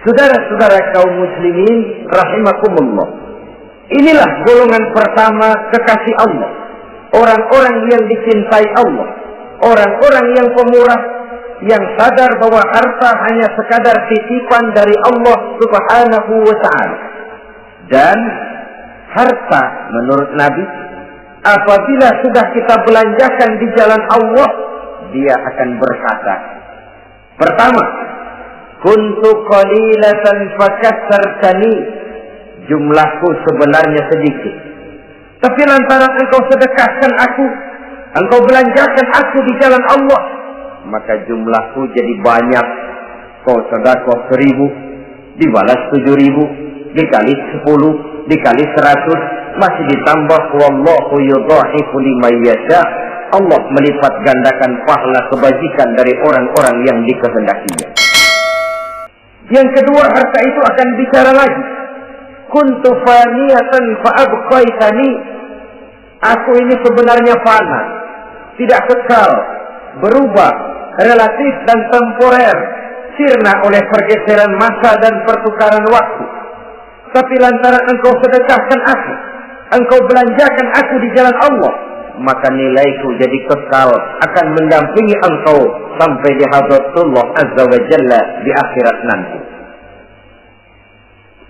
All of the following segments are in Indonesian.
Saudara-saudara kaum muslimin rahimakumullah. Inilah golongan pertama kekasih Allah. Orang-orang yang dicintai Allah. Orang-orang yang pemurah, yang sadar bahwa harta hanya sekadar titipan dari Allah Subhanahu wa ta'ala. Dan harta menurut Nabi, apabila sudah kita belanjakan di jalan Allah, dia akan berkata, pertama, kuntu qalilatan fakatsartani, jumlahku sebenarnya sedikit, tapi lantaran engkau sedekahkan aku, engkau belanjakan aku di jalan Allah, maka jumlahku jadi banyak. Kau sedekah 1000, dibalas 7000, dikali 10, dikali 100, masih ditambah wallahu yudha'ifu liman yasha. Allah melipat gandakan pahala kebajikan dari orang-orang yang dikehendakinya. Yang kedua, harta itu akan bicara lagi. Kuntu faniyatan fa'abqaitani, aku ini sebenarnya fana, tidak kekal, berubah, relatif dan temporer, sirna oleh pergeseran masa dan pertukaran waktu. Tapi lantaran engkau sedekahkan aku, engkau belanjakan aku di jalan Allah, maka nilaiku jadi kekal, akan mendampingi engkau sampai di hadratullah azza wa jalla di akhirat nanti.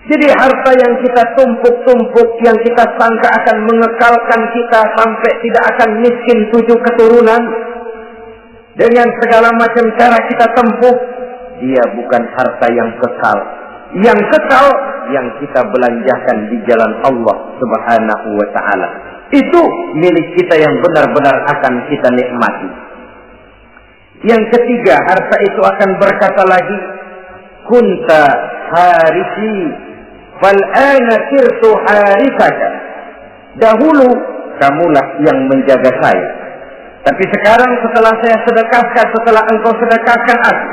Jadi harta yang kita tumpuk-tumpuk, yang kita sangka akan mengekalkan kita sampai tidak akan miskin 7 keturunan, dengan segala macam cara kita tempuh, dia bukan harta yang kekal. Yang kekal, yang kita belanjakan di jalan Allah Subhanahu wa ta'ala. Itu milik kita yang benar-benar akan kita nikmati. Yang ketiga, harta itu akan berkata lagi, kunta harisi fal'ana sirtu harisaka, dahulu kamulah yang menjaga saya, tapi sekarang setelah saya sedekahkan, setelah engkau sedekahkan aku,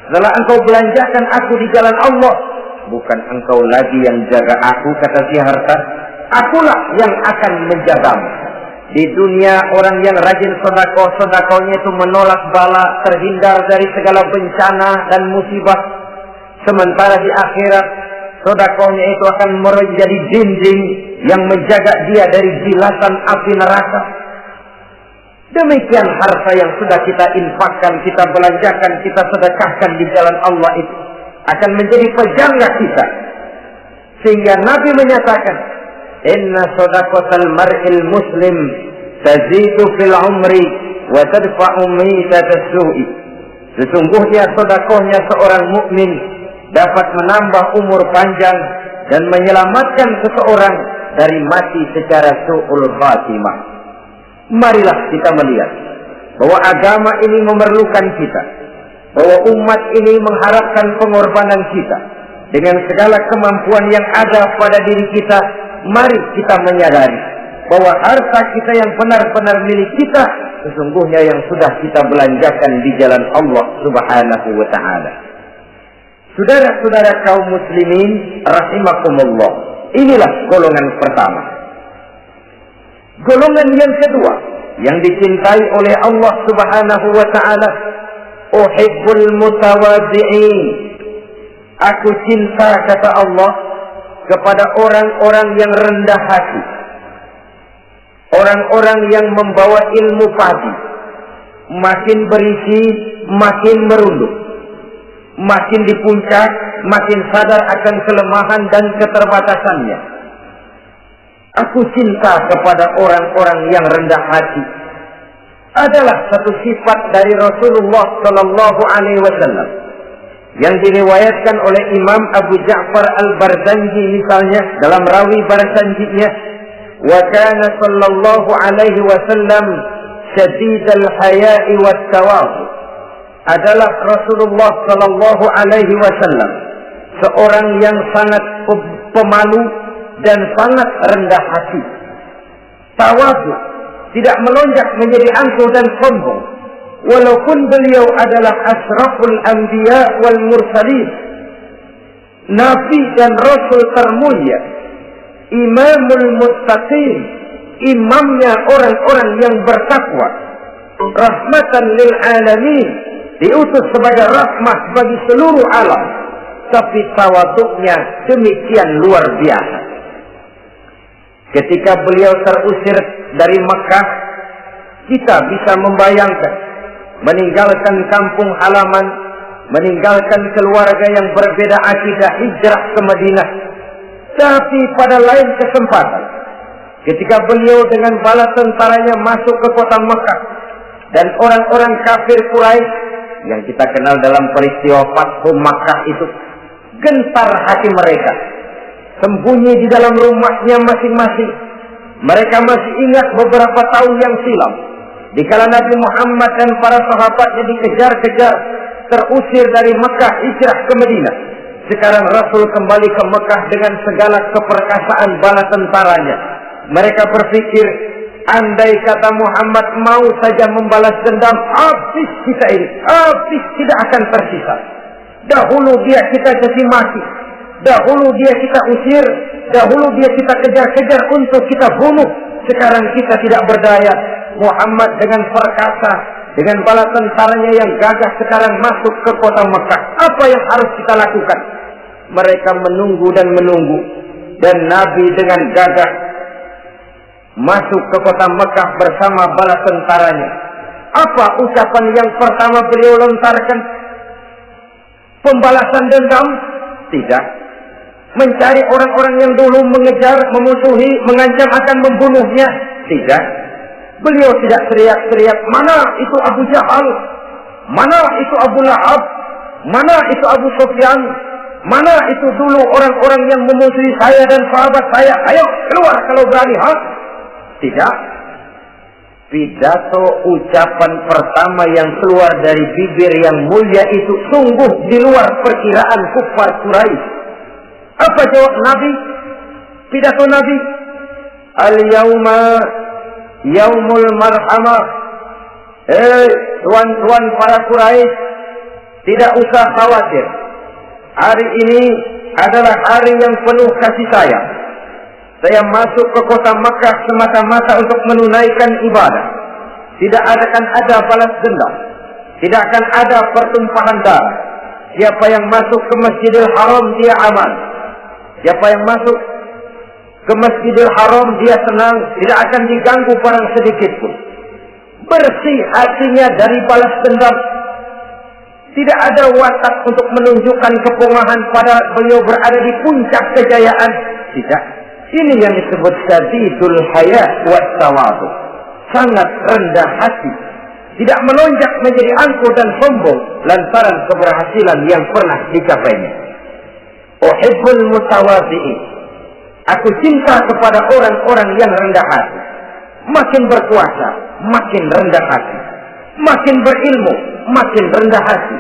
setelah engkau belanjakan aku di jalan Allah, bukan engkau lagi yang jaga aku, kata si harta, akulah yang akan menjagamu. Di dunia orang yang rajin sedekah, sedekahnya itu menolak bala, terhindar dari segala bencana dan musibah. Sementara di akhirat, sedekahnya itu akan menjadi dinding yang menjaga dia dari jilatan api neraka. Demikian harta yang sudah kita infakkan, kita belanjakan, kita sedekahkan di jalan Allah itu akan menjadi pejangga kita. Sehingga Nabi menyatakan, inna sadaqatal mar'il muslim tazidu fil umri wa tadfa'u mitatas su'i. Sesungguhnya sedekahnya seorang mukmin dapat menambah umur panjang dan menyelamatkan seseorang dari mati secara su'ul khatimah. Marilah kita melihat bahwa agama ini memerlukan kita, bahwa umat ini mengharapkan pengorbanan kita. Dengan segala kemampuan yang ada pada diri kita, mari kita menyadari bahwa harta kita yang benar-benar milik kita, sesungguhnya yang sudah kita belanjakan di jalan Allah Subhanahu wa ta'ala. Saudara-saudara kaum muslimin rahimakumullah, inilah golongan pertama. Golongan yang kedua yang dicintai oleh Allah Subhanahu wa ta'ala, uhibbul mutawadhi'in, aku cinta, kata Allah, kepada orang-orang yang rendah hati, orang-orang yang membawa ilmu padi, makin berisi makin merunduk, makin di puncak makin sadar akan kelemahan dan keterbatasannya. Aku cinta kepada orang-orang yang rendah hati. Adalah satu sifat dari Rasulullah Sallallahu Alaihi Wasallam yang diriwayatkan oleh Imam Abu Ja'far Al-Barzanji misalnya dalam rawi Barzanjinya, wa kana sallallahu alaihi wasallam syadidal haya'i wat tawadhu. Adalah Rasulullah Sallallahu Alaihi Wasallam seorang yang sangat pemalu dan sangat rendah hati. Tawadhu, tidak melonjak menjadi angkuh dan sombong. Walaupun beliau adalah asraful anbiya wal mursalin, nabi dan rasul termulia, imamul muttaqin, imamnya orang-orang yang bertakwa, rahmatan lil alamin, diutus sebagai rahmat bagi seluruh alam, tapi tawaduknya demikian luar biasa. Ketika beliau terusir dari Mekah, kita bisa membayangkan meninggalkan kampung halaman, meninggalkan keluarga yang berbeda akidah, hijrah ke Madinah. Tapi pada lain kesempatan, ketika beliau dengan bala tentaranya masuk ke kota Mekah, dan orang-orang kafir Quraisy yang kita kenal dalam peristiwa Fathu Makkah itu, gentar hati mereka, sembunyi di dalam rumahnya masing-masing. Mereka masih ingat beberapa tahun yang silam, dikala Nabi Muhammad dan para sahabatnya dikejar-kejar, terusir dari Mekah, hijrah ke Madinah. Sekarang Rasul kembali ke Mekah dengan segala keperkasaan bala tentaranya. Mereka berpikir, andai kata Muhammad mau saja membalas dendam, habis kita ini, habis, tidak akan tersisa. Dahulu dia kita caci maki, dahulu dia kita usir, dahulu dia kita kejar-kejar untuk kita bunuh. Sekarang kita tidak berdaya. Muhammad dengan perkasa, dengan bala tentaranya yang gagah sekarang masuk ke kota Mekah. Apa yang harus kita lakukan? Mereka menunggu dan menunggu, dan Nabi dengan gagah masuk ke kota Mekah bersama bala tentaranya. Apa ucapan yang pertama beliau lontarkan? Pembalasan dendam? Tidak. Mencari orang-orang yang dulu mengejar, memusuhi, mengancam akan membunuhnya? Tidak. Beliau tidak teriak-teriak, mana itu Abu Jahal, mana itu Abu Lahab, mana itu Abu Sufyan, mana itu dulu orang-orang yang memusuhi saya dan sahabat saya, ayo keluar kalau berani, ha? Tidak. Pidato ucapan pertama yang keluar dari bibir yang mulia itu sungguh di luar perkiraan kufar Quraisy. Apa jawab Nabi? Pidato Nabi, al-yauma yaumul marhamah. Tuan-tuan para Quraisy, tidak usah khawatir. Hari ini adalah hari yang penuh kasih sayang. Saya masuk ke kota Makkah semata-mata untuk menunaikan ibadah. Tidak akan ada balas dendam. Tidak akan ada pertumpahan darah. Siapa yang masuk ke Masjidil Haram dia aman. Siapa yang masuk ke Masjidil Haram dia senang, tidak akan diganggu barang sedikit pun. Bersih hatinya dari balas dendam. Tidak ada watak untuk menunjukkan kepungahan pada beliau berada di puncak kejayaan. Tidak. Ini yang disebut syadidul haya wa tawadu. Sangat rendah hati. Tidak melonjak menjadi angkuh dan sombong lantaran keberhasilan yang pernah dicapainya. Uhibbul mutawadhi'in. Aku cinta kepada orang-orang yang rendah hati. Makin berkuasa, makin rendah hati. Makin berilmu, makin rendah hati.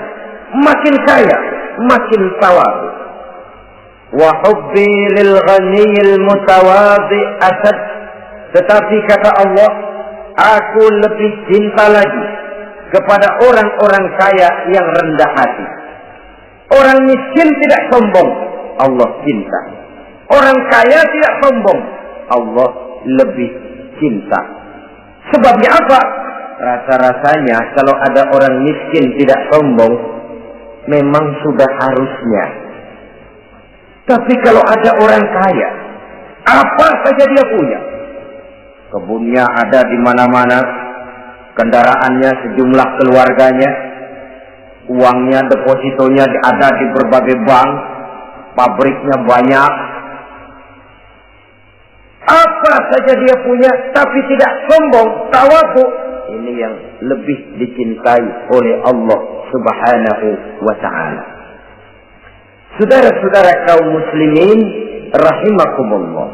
Makin kaya, makin tawadhu. Wa hubbi lil ghaniyil mutawadhi asad. Tetapi kata Allah, aku lebih cinta lagi kepada orang-orang kaya yang rendah hati. Orang miskin tidak sombong, Allah cinta. Orang kaya tidak sombong, Allah lebih cinta. Sebabnya apa? Rasa-rasanya kalau ada orang miskin tidak sombong, memang sudah harusnya. Tapi kalau ada orang kaya, apa saja dia punya. Kebunnya ada di mana-mana, kendaraannya sejumlah keluarganya, uangnya, depositonya ada di berbagai bank, pabriknya banyak. Apa saja dia punya, tapi tidak sombong, tawadhu. Ini yang lebih dicintai oleh Allah Subhanahu wa ta'ala. Saudara-saudara kaum muslimin rahimakumullah.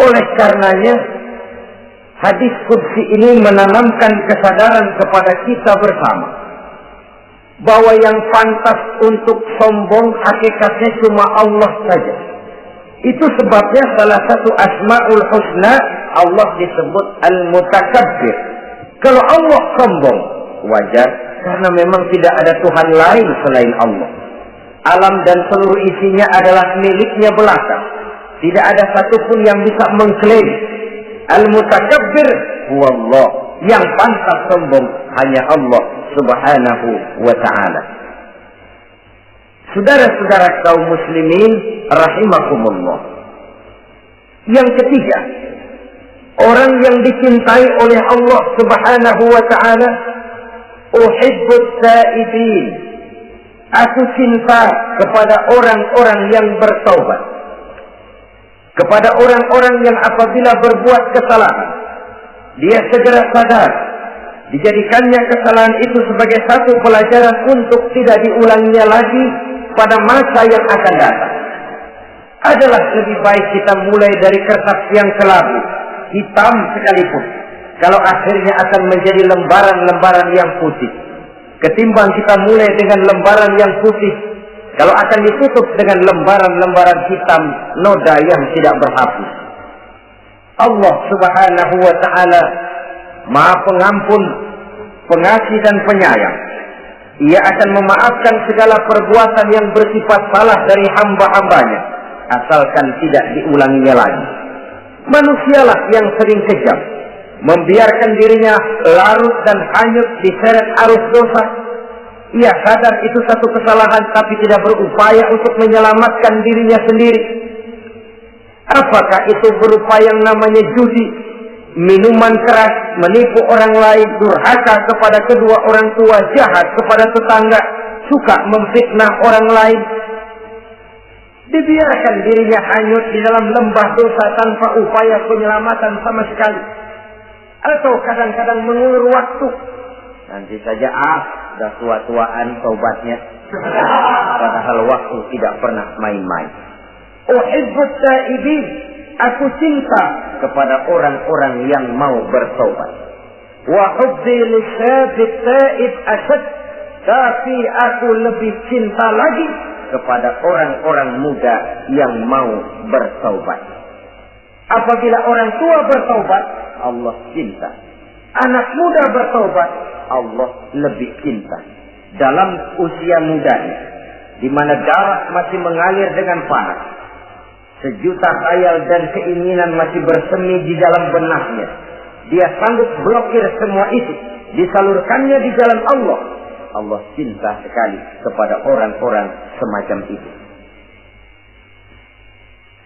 Oleh karenanya, hadis qudsi ini menanamkan kesadaran kepada kita bersama bahwa yang pantas untuk sombong hakikatnya cuma Allah saja. Itu sebabnya salah satu asmaul husna Allah disebut al-mutakabbir. Kalau Allah sombong, wajar, karena memang tidak ada Tuhan lain selain Allah. Alam dan seluruh isinya adalah miliknya belaka. Tidak ada satupun yang bisa mengklaim. Al-mutakabbir huwallah. Yang pantas sombong hanya Allah Subhanahu wa ta'ala. Saudara-saudara kaum muslimin rahimakumullah. Yang ketiga, orang yang dicintai oleh Allah Subhanahu wa taala, uhibbut taibin. Aku cinta kepada orang-orang yang bertaubat. Kepada orang-orang yang apabila berbuat kesalahan, dia segera sadar, dijadikannya kesalahan itu sebagai satu pelajaran untuk tidak diulanginya lagi pada masa yang akan datang. Adalah lebih baik kita mulai dari kertas yang kelabu, hitam sekalipun, kalau akhirnya akan menjadi lembaran-lembaran yang putih, ketimbang kita mulai dengan lembaran yang putih, kalau akan ditutup dengan lembaran-lembaran hitam noda yang tidak berhapus. Allah Subhanahu wa taala Maha Pengampun, Pengasih dan Penyayang. Ia akan memaafkan segala perbuatan yang bersifat salah dari hamba-hambanya, asalkan tidak diulanginya lagi. Manusialah yang sering kejam, membiarkan dirinya larut dan hanyut diseret arus dosa. Ia sadar itu satu kesalahan, tapi tidak berupaya untuk menyelamatkan dirinya sendiri. Apakah itu berupa yang namanya judi, minuman keras, menipu orang lain, durhaka kepada kedua orang tua, jahat kepada tetangga, suka memfitnah orang lain? Dibiarkan dirinya hanyut di dalam lembah dosa tanpa upaya penyelamatan sama sekali. Atau kadang-kadang mengulur waktu. Nanti saja sudah tua-tuaan taubatnya. Padahal waktu tidak pernah main-main. Uhibbut taibin. Aku cinta kepada orang-orang yang mau bertaubat. Wa hubbi lisabit taib asad. Tapi aku lebih cinta lagi kepada orang-orang muda yang mau bertaubat. Apabila orang tua bertaubat, Allah cinta. Anak muda bertaubat, Allah lebih cinta. Dalam usia mudanya, di mana darah masih mengalir dengan panas, sejuta khayal dan keinginan masih bersemi di dalam benaknya, dia sanggup blokir semua itu, disalurkannya di jalan Allah. Allah cinta sekali kepada orang-orang semacam itu.